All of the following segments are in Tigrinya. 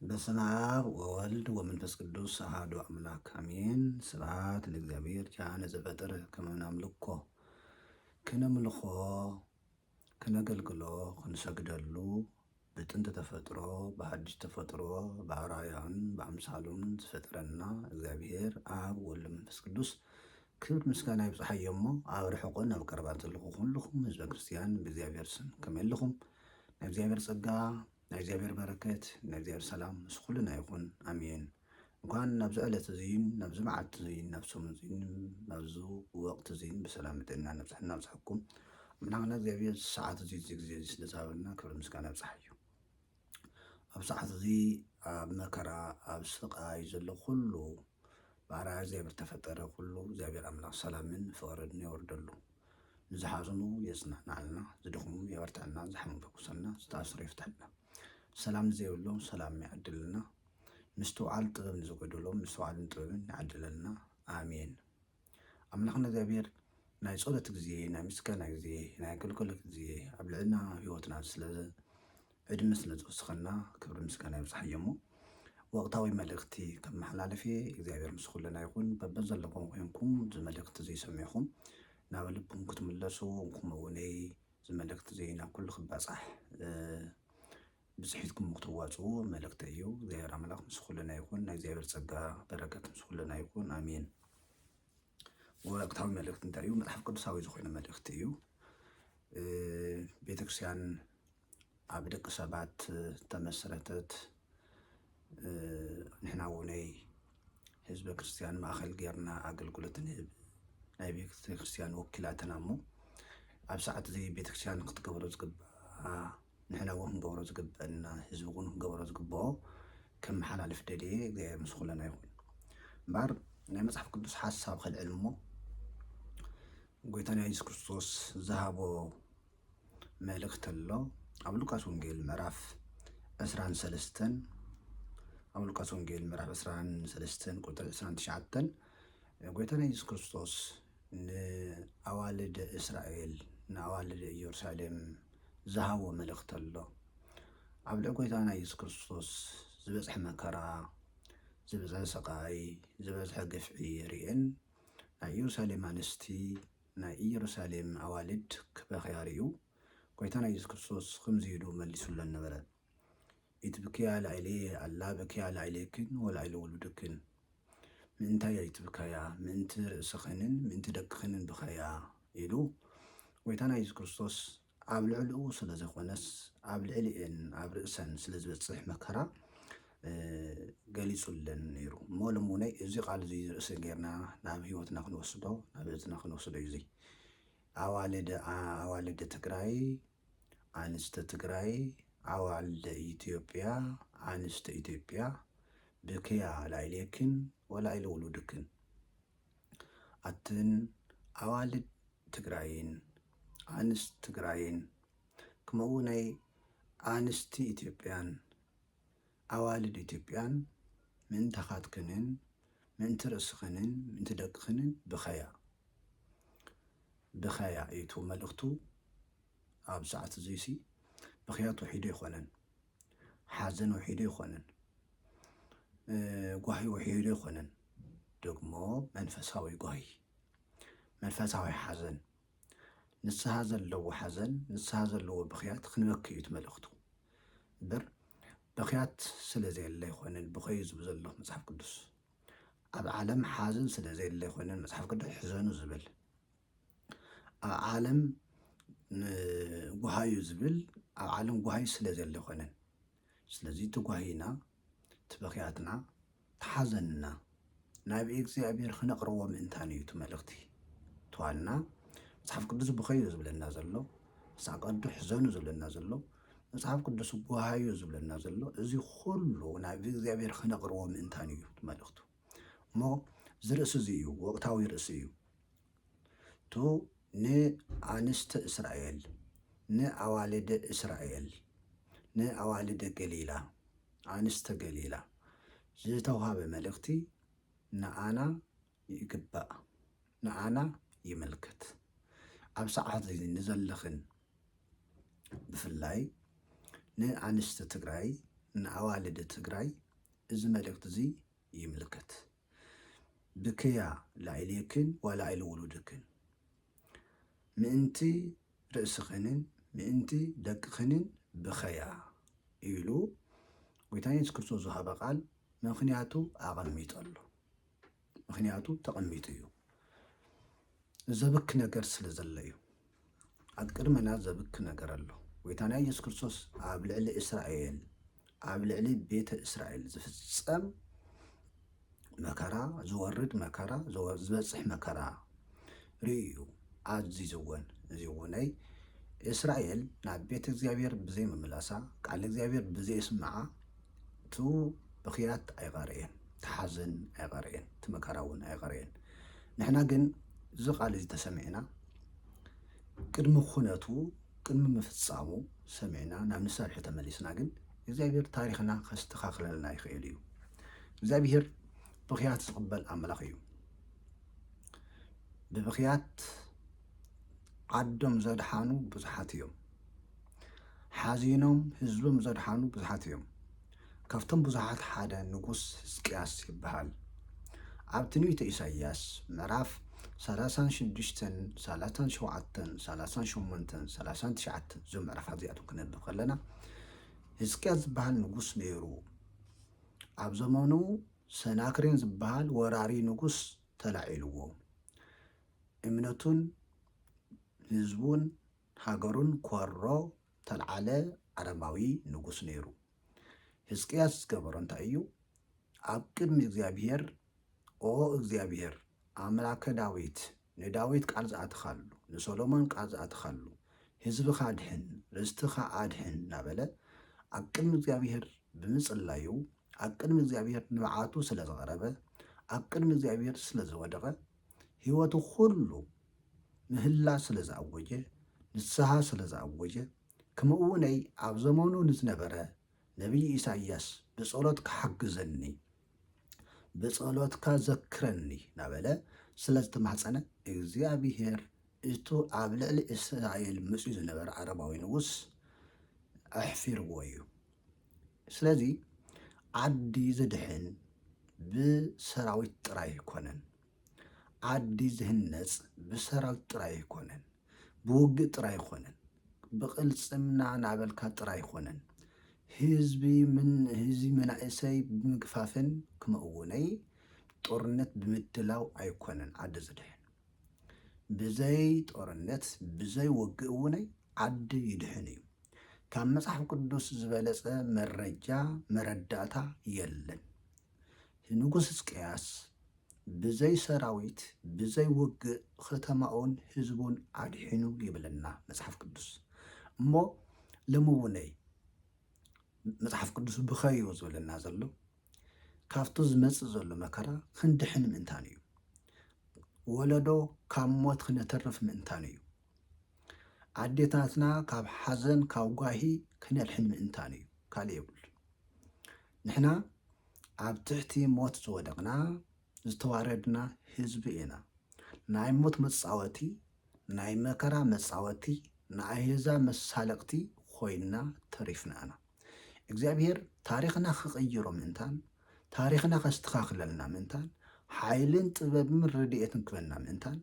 በስመ አብ ወወልድ ወመንፈስ ቅዱስ አሐዱ አምላክ አሜን። ስብሐት ለእግዚአብሔር ጃነ ዘፈጥር ከመ ናምልኮ ክነምልኮ ክነገልግሎ ክንሰግደሉ በጥንት ተፈጥሮ በሐዲስ ተፈጥሮ በአርአያውን በአምሳሉን ዝፈጥረና እግዚአብሔር አብ ወልድ መንፈስ ቅዱስ ክብር ምስጋና ይብጽሐዮ እሞ ኣብ ርሑቕን ኣብ ቀረባን ዘለኹ ኩልኹም ህዝበ ክርስቲያን ብእግዚአብሔር ስም ከመይ ኣለኹም? ናይ እግዚአብሔር ጸጋ ናይ እግዚአብሔር በረከት ናይ እግዚአብሔር ሰላም ምስ ኩልና ይኹን አሜን። እንኳን ናብዚ ዕለት እዙይን ናብዚ መዓልቲ እዙይን ናብ ሰሙን እዙይን ናብዚ ወቅቲ እዙይን ብሰላም ጥዕና ነብፅሕና ብፅሕኩም ኣምላኽና እግዚአብሔር ሰዓት እዙይ ጊዜ ስለዝሃበና ክብሪ ምስጋና ይብጽሐዮ። ኣብ ሰዓት እዚ ኣብ መከራ ኣብ ስቃይ ዘሎ ኩሉ ብኣርኣያ እግዚአብሔር ተፈጠረ ኩሉ እግዚአብሔር ኣምላኽ ሰላምን ፍቅርን የወርደሉ። ዝሓዝኑ የጽናናልና፣ ዝደኽሙ የበርትዐልና፣ ዝሓመሙ ይፈውሰልና፣ ዝተኣስሩ ይፍታሕና፣ ሰላም ዘይብሎም ሰላም ያዕድልና፣ ምስትውዓል ጥበብ ንዘጎደሎም ምስትውዓልን ጥበብን ያዕድለልና አሜን። ኣምላኽና እግዚአብሔር ናይ ጸሎት ጊዜ ናይ ምስጋና ጊዜ ናይ ኣገልግሎት ጊዜ ኣብ ልዕልና ህይወትና ዕድመ ስለ ዝወስኸና ክብሪ ምስጋና ይብጽሐዮ እሞ ወቅታዊ መልእኽቲ ከም መሓላለፊ እግዚአብሔር ምስ ኩልና ይኹን። በበዘለኩም ኮይንኩም እዚ መልእኽቲ እዚ ሰሚዕኹም ናብ ልብኩም ክትምለሱ ከምኡ እውን እዚ መልእኽቲ እዚ ናብ ኩሉ ክበፅሕ ብፅሒትኩም ክትዋፅኡ መልእኽቲ እዩ። እግዚአብሔር ኣምላኽ ምስ ኩልና ይኹን። ናይ እግዚአብሔር ጸጋ በረከት ምስ ኩልና ይኹን አሜን። ወቅታዊ መልእኽቲ እንታይ እዩ? መጽሓፍ ቅዱሳዊ ዝኾነ መልእኽቲ እዩ። ቤተክርስቲያን ኣብ ደቂ ሰባት ተመስረተት ንሕና እውነይ ህዝበ ክርስቲያን ማእኸል ጌርና ኣገልግሎት ንህብ ናይ ቤተክርስቲያን ወኪላትና እሞ ኣብ ሰዓት እዚ ቤተክርስቲያን ክትገብሮ ዝግብኣ ንሕና እውን ክንገብሮ ዝግብአና ህዝቢ እውን ክንገብሮ ዝግብኦ ከም መሓላልፍ ደልየ እግዚአብሔር ምስ ኩልና ይኹን እምበር ናይ መጽሓፍ ቅዱስ ሓሳብ ክልዕል እሞ ጎይታና ኢየሱስ ክርስቶስ ዝሃቦ መልእኽቲ ኣሎ። ኣብ ሉቃስ ወንጌል ምዕራፍ 23 ኣብ ሉቃስ ወንጌል ምዕራፍ 23 ቁጥሪ 29 ጎይታና ኢየሱስ ክርስቶስ ንኣዋልደ እስራኤል ንኣዋልደ ኢየሩሳሌም ዝሃቦ መልእኽቲ ኣሎ። ኣብ ልዕሊ ጎይታና ኢየሱስ ክርስቶስ ዝበፅሐ መከራ ዝበፅሐ ስቃይ ዝበፅሐ ገፍዒ ርአን ናይ ኢየሩሳሌም ኣንስቲ ናይ ኢየሩሳሌም ኣዋልድ ክበኽያ ርዩ ጎይታና ኢየሱስ ክርስቶስ ከምዚ ኢሉ መሊሱለን ነበረ። ኢትብክያ ላዕለየ ኣላ በክያ ላዕለይክን ወላዕለ ውሉድክን። ምእንታይ ኣይትብካያ ምእንቲ ርእስኽንን ምእንቲ ደቅኽንን ብኸያ ኢሉ ጎይታና ኢየሱስ ክርስቶስ ኣብ ልዕሊኡ ስለ ዘይኮነስ ኣብ ልዕሊአን ኣብ ርእሰን ስለ ዝበፅሕ መከራ ገሊጹለን ነይሩ እሞ ሎሚ እውነይ እዚ ቃል እዚ ርእሲ ጌርና ናብ ህይወትና ክንወስዶ ናብ እዝና ክንወስዶ እዩ። እዚ ኣዋልደ ትግራይ ኣንስተ ትግራይ ኣዋልደ ኢትዮጵያ ኣንስተ ኢትዮጵያ ብክያ ላዕሌክን ወላዕለ ውሉድክን። ኣትን ኣዋልድ ትግራይን ኣንስቲ ትግራይን ከምኡ ናይ ኣንስቲ ኢትዮጵያን ኣዋልድ ኢትዮጵያን ምእንቲ ኻትክንን ምእንቲ ርእስኽንን ምእንቲ ደቅኽንን ብኸያ ብኸያ እቱ መልእኽቱ። ኣብ ሰዓት እዙይሲ ብኽያት ውሒዱ ይኾነን፣ ሓዘን ውሒዱ ይኾነን፣ ጓሂ ውሒዱ ይኾነን፣ ደግሞ መንፈሳዊ ጓሂ መንፈሳዊ ሓዘን ንስሓ ዘለዎ ሓዘን ንስሓ ዘለዎ ብኽያት ክንበኪ እዩ መልእኽቱ እምበር ብኽያት ስለ ዘየለ ይኾነን ብኸዩ ዝብል ዘሎ መጽሓፍ ቅዱስ። ኣብ ዓለም ሓዘን ስለ ዘየለ ይኾነን መጽሓፍ ቅዱስ ሕዘኑ ዝብል። ኣብ ዓለም ጓሃዩ ዝብል ኣብ ዓለም ጓሃይ ስለ ዘየለ ይኾነን። ስለዚ ትጓሂና ትበኽያትና ተሓዘንና ናብ እግዚኣብሔር ክነቕርቦ ምእንታን እዩ መልእኽቲ ተዋልና መጽሓፍ ቅዱስ ብኸዩ ዝብለና ዘሎ፣ መጽሓፍ ቅዱስ ሕዘኑ ዝብለና ዘሎ፣ መጽሓፍ ቅዱስ ጓሃዩ ዝብለና ዘሎ እዚ ኩሉ ናብ እግዚኣብሔር ክነቕርቦ ምእንታን እዩ መልእኽቱ እሞ እዚ ርእሲ እዚ እዩ ወቅታዊ ርእሲ እዩ። ቱ ንኣንስተ እስራኤል ንኣዋልደ እስራኤል ንኣዋልደ ገሊላ ኣንስተ ገሊላ ዝተውሃበ መልእኽቲ ንኣና ይግባእ ንኣና ይምልከት። ኣብ ሰዓት እዚ ንዘለኽን ብፍላይ ንኣንስተ ትግራይ ንኣዋልድ ትግራይ እዚ መልእክቲ እዚ ይምልከት። ብክያ ላዕሌክን ወላዕሊ ውሉድክን ምእንቲ ርእስኽንን ምእንቲ ደቅኽንን ብኸያ ኢሉ ጎይታ ኢየሱስ ክርስቶስ ዝሃበ ቃል ምክንያቱ ኣቐሚጡ ኣሎ። ምክንያቱ ተቐሚጡ እዩ። ዘብክ ነገር ስለ ዘሎ እዩ። ኣብ ቅድመና ዘብክ ነገር ኣሎ። ጎይታና ኢየሱስ ክርስቶስ ኣብ ልዕሊ እስራኤል ኣብ ልዕሊ ቤተ እስራኤል ዝፍጸም መከራ ዝወርድ መከራ ዝበፅሕ መከራ ርእዩ ኣዚዝወን እዚ እውነይ እስራኤል ናብ ቤተ እግዚኣብሔር ብዘይ ምምላሳ ቃል እግዚኣብሔር ብዘይ ስምዓ ቱ ብኽያት ኣይቐርየን ተሓዘን ኣይቐርየን ትመከራ እውን ኣይቐርየን። ንሕና ግን እዚ ቃል እዚ ተሰሚዕና ቅድሚ ኩነቱ ቅድሚ ምፍፃሙ ሰሚዕና ናብ ንሰርሒ ተመሊስና ግን እግዚኣብሔር ታሪክና ከስተኻኽለልና ይኽእል እዩ። እግዚኣብሔር ብኽያት ዝቕበል ኣምላኽ እዩ። ብብኽያት ዓዶም ዘድሓኑ ብዙሓት እዮም። ሓዚኖም ህዝቦም ዘድሓኑ ብዙሓት እዮም። ካብቶም ብዙሓት ሓደ ንጉስ ሕዝቅያስ ይበሃል። ኣብ ትንቢተ ኢሳይያስ ምዕራፍ 36 37 38 39 እዞም ምዕራፋት እዚኣቶም ክነብብ ከለና ሕዝቅያስ ዝበሃል ንጉስ ነይሩ። ኣብ ዘመኑ ሰናክሬም ዝበሃል ወራሪ ንጉስ ተላዒልዎ። እምነቱን ህዝቡን ሃገሩን ኮሮ ተልዓለ ዓረባዊ ንጉስ ነይሩ። ሕዝቅያስ ዝገበሮ እንታይ እዩ? ኣብ ቅድሚ እግዚኣብሔር ኦ እግዚኣብሔር ኣምላከ ዳዊት ንዳዊት ቃል ዝኣትኻሉ ንሰሎሞን ቃል ዝኣትኻሉ ህዝብኻ ድሕን ርስትኻ ኣድሕን እናበለ ኣብ ቅድሚ እግዚኣብሔር ብምጽላዩ ኣብ ቅድሚ እግዚኣብሔር ንባዓቱ ስለ ዝቐረበ ኣብ ቅድሚ እግዚኣብሔር ስለ ዝወደቐ ህይወቱ ኩሉ ምህላ ስለ ዝኣወጀ ንስሓ ስለ ዝኣወጀ ከምኡ እውነይ ኣብ ዘመኑ ንዝነበረ ነቢይ ኢሳይያስ ብጸሎትካ ሓግዘኒ ብጸሎትካ ዘክረኒ እናበለ ስለ ዝተማሕፀነ እግዚኣብሔር እቱ ኣብ ልዕሊ እስራኤል መፅኡ ዝነበረ ዓረባዊ ንጉስ ኣሕፊርዎ እዩ። ስለዚ ዓዲ ዝድሕን ብሰራዊት ጥራይ ኣይኮነን። ዓዲ ዝህነፅ ብሰራዊት ጥራይ ኣይኮነን። ብውግእ ጥራይ ኣይኮነን። ብቕልፅምና ናበልካ ጥራይ ኣይኮነን። ህዝቢ መናእሰይ ብምግፋፍን ከምኡ እውነይ ጦርነት ብምድላው ኣይኮነን ዓዲ ዝድሕን። ብዘይ ጦርነት ብዘይ ውግእ እውነይ ዓዲ ይድሕን እዩ። ካብ መጽሓፍ ቅዱስ ዝበለጸ መረጃ መረዳእታ የለን። ንጉስ ሕዝቅያስ ብዘይ ሰራዊት ብዘይ ውግእ ከተማውን ህዝቡን ኣድሒኑ ይብለና መጽሓፍ ቅዱስ እሞ ለምውነይ መጽሓፍ ቅዱስ ብኸዩ ዝብለና ዘሎ ካብቱ ዝመጽእ ዘሎ መከራ ክንድሕን ምእንታን እዩ። ወለዶ ካብ ሞት ክነተርፍ ምእንታን እዩ። ኣዴታትና ካብ ሓዘን ካብ ጓሂ ክነድሕን ምእንታን እዩ። ካልእ የብሉ። ንሕና ኣብ ትሕቲ ሞት ዝወደቕና ዝተዋረድና ህዝቢ ኢና። ናይ ሞት መጻወቲ ናይ መከራ መጻወቲ ናይ ኣህዛብ መሳለቕቲ ኮይና ተሪፍና ኢና። እግዚኣብሔር ታሪክና ክቕይሮ ምእንታን ታሪክና ከስተኻኽለልና ምእንታን ሓይልን ጥበብን ረድኤትን ክበና ምእንታን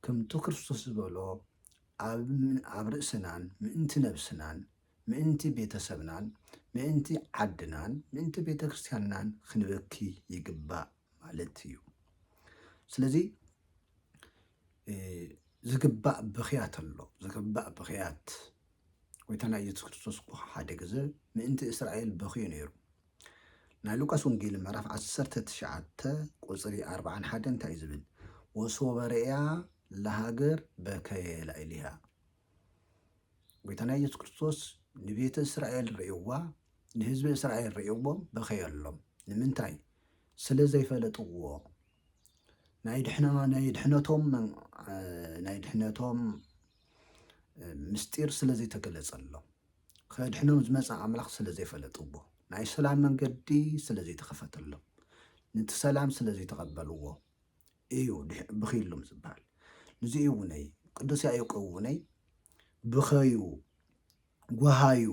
ከምቲ ክርስቶስ ዝበሎ ኣብ ርእስናን ምእንቲ ነብስናን ምእንቲ ቤተሰብናን ምእንቲ ዓድናን ምእንቲ ቤተ ክርስቲያንናን ክንበኪ ይግባእ ማለት እዩ። ስለዚ ዝግባእ ብኽያት ኣሎ። ዝግባእ ብኽያት ጎይታና ኢየሱስ ክርስቶስ ሓደ ግዜ ምእንቲ እስራኤል በኺዩ ነይሩ። ናይ ሉቃስ ወንጌል ምዕራፍ 19 ቁፅሪ 41 እንታይ ዝብል ወሶበርያ ለሃገር በከየ ላዕሊሃ። ጎይታና ኢየሱስ ክርስቶስ ንቤተ እስራኤል ርእይዋ ንህዝቢ እስራኤል ርእይዎም በኸየሎም። ንምንታይ? ስለ ዘይፈለጥዎ ናይ ድሕነቶም ምስጢር ስለ ዘይተገለጸሎም ከድሕኖም ዝመጽእ ኣምላኽ ስለ ዘይፈለጥዎ ናይ ሰላም መንገዲ ስለ ዘይተኸፈተሎም ነቲ ሰላም ስለ ዘይተቐበልዎ እዩ ብኺሎም ዝበሃል። ንዚኡ እውነይ ቅዱስ ያዕቆብ እውነይ ብኸዩ ጓሃዩ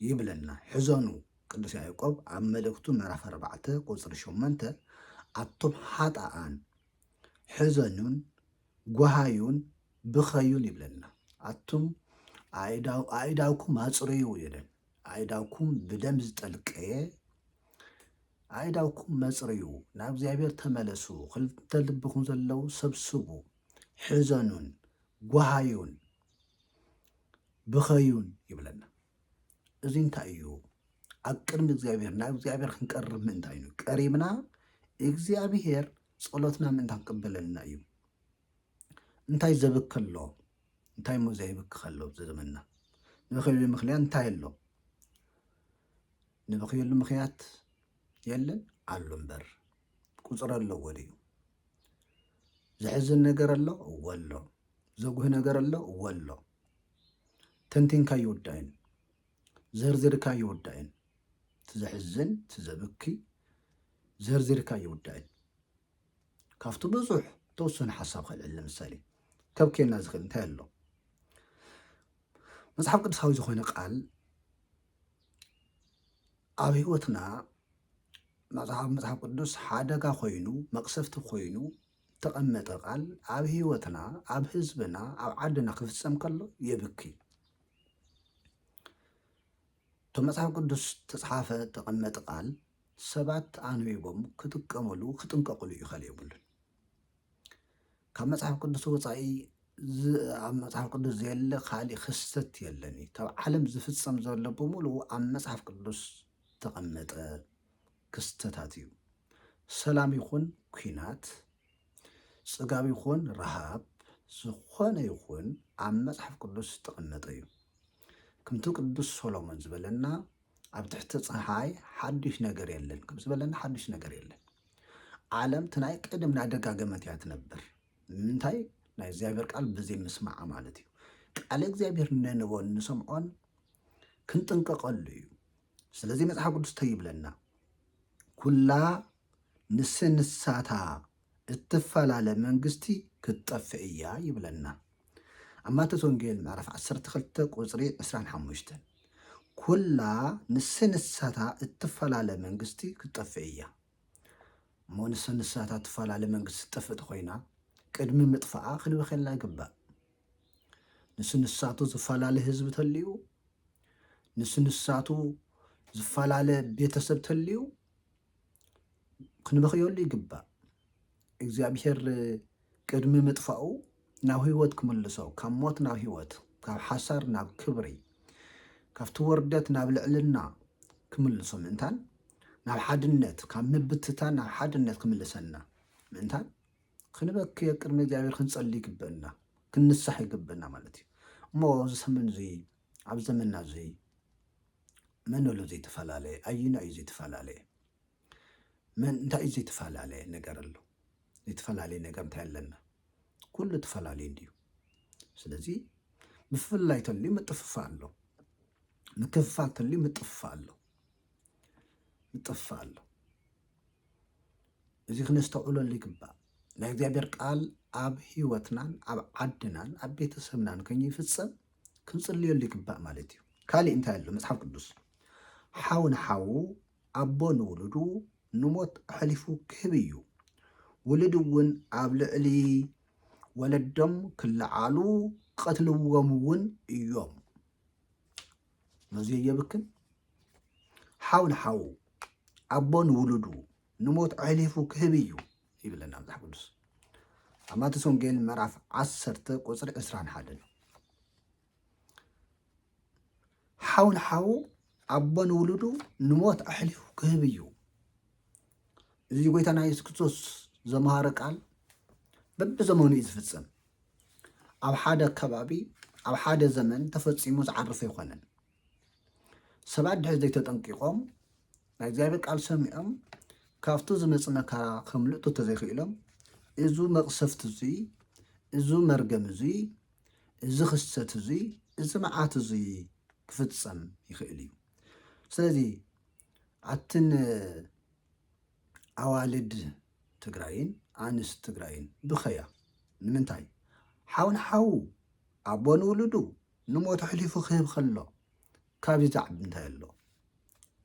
ይብለና ሕዘኑ ቅዱስ ያዕቆብ ኣብ መልእክቱ ምዕራፍ 4 ቁፅሪ 8 ኣቶም ሓጣኣን ሕዘኑን ጓሃዩን ብኸዩን ይብለና። ኣቶም ኣእዳውኩም ኣጽርዩ ይለን። ኣእዳውኩም ብደም ዝጠልቀየ ኣእዳውኩም መጽርዩ፣ ናብ እግዚኣብሔር ተመለሱ፣ ክልተ ልብኹም ዘለው ሰብስቡ፣ ሕዘኑን ጓሃዩን ብኸዩን ይብለና። እዚ እንታይ እዩ? ኣብ ቅድሚ እግዚኣብሔር ናብ እግዚኣብሔር ክንቀርብ ምእንታይ እዩ? ቀሪብና እግዚኣብሔር ጸሎትና ምእንታይ ክቅበለልና እዩ? እንታይ ዘብከሎ እንታይ ሞ ዘይብክኸሎ ዘዘመና ንብኸየሉ ምክንያት እንታይ ኣሎ? ንብኸየሉ ምክንያት የለን ኣሎ እምበር ቁፅር ኣለዎ ድዩ? ዘሕዝን ነገር ኣሎ እወ ኣሎ። ዘጉህ ነገር ኣሎ እወ ኣሎ። ተንቲንካ ይውዳእን ዘርዚርካ ይውዳእን ትዘሕዝን ትዘብኪ ዘርዚርካ ይውዳእን። ካብቲ ብዙሕ ተወሰነ ሓሳብ ክልዕል ለምሳሌ ከብኬና ዝኽእል እንታይ ኣሎ? መጽሓፍ ቅዱሳዊ ዝኾነ ቃል ኣብ ህይወትና መጽሓፍ ቅዱስ ሓደጋ ኮይኑ መቕሰፍቲ ኮይኑ ተቐመጠ ቃል ኣብ ህይወትና ኣብ ህዝብና ኣብ ዓድና ክፍጸም ከሎ የብኪ። እቶም መጽሓፍ ቅዱስ ተጻሓፈ ተቐመጠ ቃል ሰባት ኣንቢቦም ክጥቀመሉ ክጥንቀቕሉ ይኽእል የብሉን። ካብ መጽሓፍ ቅዱስ ወፃኢ ኣብ መጽሓፍ ቅዱስ ዘየለ ካሊእ ክስተት የለን። ካብ ዓለም ዝፍጸም ዘሎ ብምሉእ ኣብ መጽሓፍ ቅዱስ ተቐመጠ ክስተታት እዩ። ሰላም ይኹን ኩናት፣ ጽጋብ ይኹን ረሃብ፣ ዝኾነ ይኹን ኣብ መጽሓፍ ቅዱስ ተቐመጠ እዩ። ከምቲ ቅዱስ ሶሎሞን ዝበለና ኣብ ትሕቲ ፀሓይ ሓድሽ ነገር የለን ከም ዝበለና ሓድሽ ነገር የለን። ዓለም ትናይ ቅድም ናደጋገመት እያ ትነብር። ምንታይ ናይ እግዚኣብሔር ቃል ብዘይ ምስማዓ ማለት እዩ። ቃል እግዚኣብሔር ነንቦን ንሰምዖን ክንጥንቀቐሉ እዩ። ስለዚ መጽሓፍ ቅዱስ ተይብለና ኩላ ንስንሳታ እትፈላለ መንግስቲ ክትጠፍእ እያ ይብለና። ኣብ ማቴዎስ ወንጌል ምዕራፍ 12 ቁፅሪ 25 ኩላ ንስንሳታ እትፈላለ መንግስቲ ክትጠፍእ እያ እሞ ንስንሳታ እትፈላለ መንግስቲ ትጠፍእ ኮይና ቅድሚ ምጥፋኣ ክንበኸልና ይግባእ። ንስንሳቱ ዝፈላለ ህዝቢ ተልዩ፣ ንስንሳቱ ዝፈላለ ቤተሰብ ተልዩ ክንበኽየሉ ይግባእ። እግዚኣብሔር ቅድሚ ምጥፋኡ ናብ ህይወት ክምልሶ፣ ካብ ሞት ናብ ህይወት፣ ካብ ሓሳር ናብ ክብሪ፣ ካብቲ ውርደት ናብ ልዕልና ክምልሶ ምእንታን ናብ ሓድነት፣ ካብ ምብትታን ናብ ሓድነት ክምልሰና ምእንታን ክንበክየ ቅድሚ እግዚኣብሔር ክንጸሊ ይግበአና፣ ክንንሳሕ ይግበአና ማለት እዩ። እሞ እዚ ሰሙን እዚ ኣብ ዘመንና እዚ መን ኣሎ ዘይተፈላለየ? ኣየና እዩ ዘይተፈላለየ? እንታይ እዩ ዘይተፈላለየ ነገር ኣሎ? ዘይተፈላለየ ነገር እንታይ ኣለና? ኩሉ ተፈላለየ እንድዩ። ስለዚ ምፍላይ ተልዩ ምጥፍፋ ኣሎ፣ ምክፍፋል ተልዩ ምጥፍፋ ኣሎ፣ ምጥፍፋ ኣሎ። እዚ ክነስተውዕለሉ ይግባእ። ናይ እግዚኣብሔር ቃል ኣብ ህይወትናን ኣብ ዓድናን ኣብ ቤተሰብናን ከይፍጸም ክንጽልየሉ ይግባእ ማለት እዩ። ካሊእ እንታይ ኣሎ? መጽሓፍ ቅዱስ ሓው ንሓው ኣቦ ንውሉዱ ንሞት ኣሕሊፉ ክህብ እዩ፣ ውሉድ እውን ኣብ ልዕሊ ወለዶም ክለዓሉ ቀትልዎም እውን እዮም። ነዚ የብክን ሓው ንሓው ኣቦ ንውሉዱ ንሞት ኣሕሊፉ ክህብ እዩ ይብለና መጽሓፍ ቅዱስ ኣብ ማቴዎስ ወንጌል ምዕራፍ 10 ቁፅሪ 21 ሓው ንሓው ኣቦ ንውሉዱ ንሞት ኣሕሊፉ ክህብ እዩ። እዚ ጎይታና ኢየሱስ ክርስቶስ ዘምሃረ ቃል በብዘመኑ እዩ ዝፍጸም። ኣብ ሓደ ከባቢ ኣብ ሓደ ዘመን ተፈጺሙ ዝዓርፈ ኣይኮነን። ሰባት ድሕሪ ዘይተጠንቂቖም ናይ እግዚኣብሔር ቃል ሰሚዖም ካብቲ ዝመፅእ መከራ ከምልእቱ ተዘይኽኢሎም እዚ መቕሰፍቲ እዚ፣ እዚ መርገም እዚ፣ እዚ ክስተት እዚ፣ እዚ መዓት እዚ ክፍጸም ይኽእል እዩ። ስለዚ ኣትን ኣዋልድ ትግራይን ኣንስት ትግራይን ብኸያ ንምንታይ ሓው ንሓው ኣቦ ንውሉዱ ንሞት ኣሕሊፉ ክህብ ከሎ ካብዚ ዛዕቢ እንታይ ኣሎ?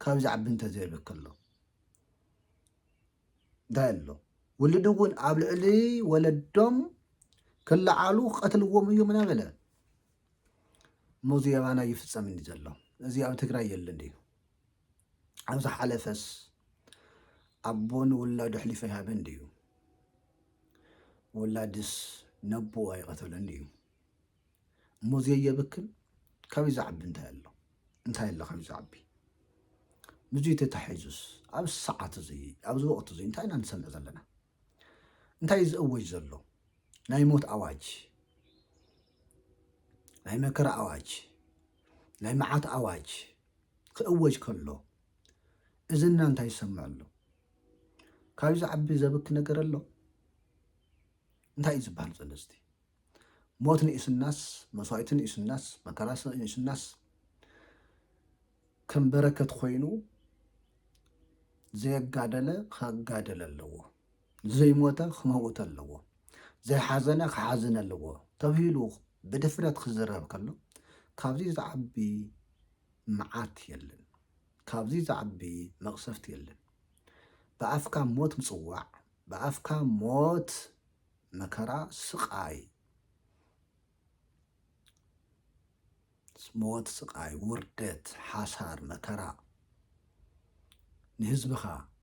ካብዚ ዓቢ እንተዘይብክሎ እንታይ ኣሎ ውልድ እውን ኣብ ልዕሊ ወለዶም ክለዓሉ ቀትልዎም እዮም እናበለ ሞዚ የባና ይፍፀምኒ ዘሎ እዚ ኣብ ትግራይ የለን ድዩ ኣብ ዝሓለፈስ ኣቦ ንውላዱ ሕሊፈ ይሃበን ድዩ ወላድስ ነቦ ኣይቀተለን ድዩ ሞዚ የብክል ካብዚ ዝዓቢ እንታይ ኣሎ ካብዚ ዝዓቢ ብዙይ ተታሒዙስ ኣብ ሰዓት እዚ ኣብዚ ወቅቲ እዚ እንታይ ኢና ንሰምዕ ዘለና እንታይ ዝእወጅ ዘሎ ናይ ሞት ኣዋጅ ናይ መከራ ኣዋጅ ናይ መዓት ኣዋጅ ክእወጅ ከሎ እዝና እንታይ ይሰምዕ ኣሎ ካብዚ ዓቢ ዘብክ ነገር ኣሎ እንታይ እዩ ዝበሃል ዘሎ እስቲ ሞት ንእስናስ መስዋዕቲ ንእስናስ መከራ ንእስናስ ከም በረከት ኮይኑ ዘየጋደለ ከጋደለ ኣለዎ ዘይሞተ ክመውት ኣለዎ ዘይሓዘነ ክሓዝን ኣለዎ ተባሂሉ ብድፍረት ክዝረብ ከሎ ካብዚ ዝዓቢ መዓት የለን ካብዚ ዝዓቢ መቕሰፍቲ የለን ብኣፍካ ሞት ምፅዋዕ ብኣፍካ ሞት መከራ ስቃይ ሞት ስቃይ ውርደት ሓሳር መከራ ንህዝብኻ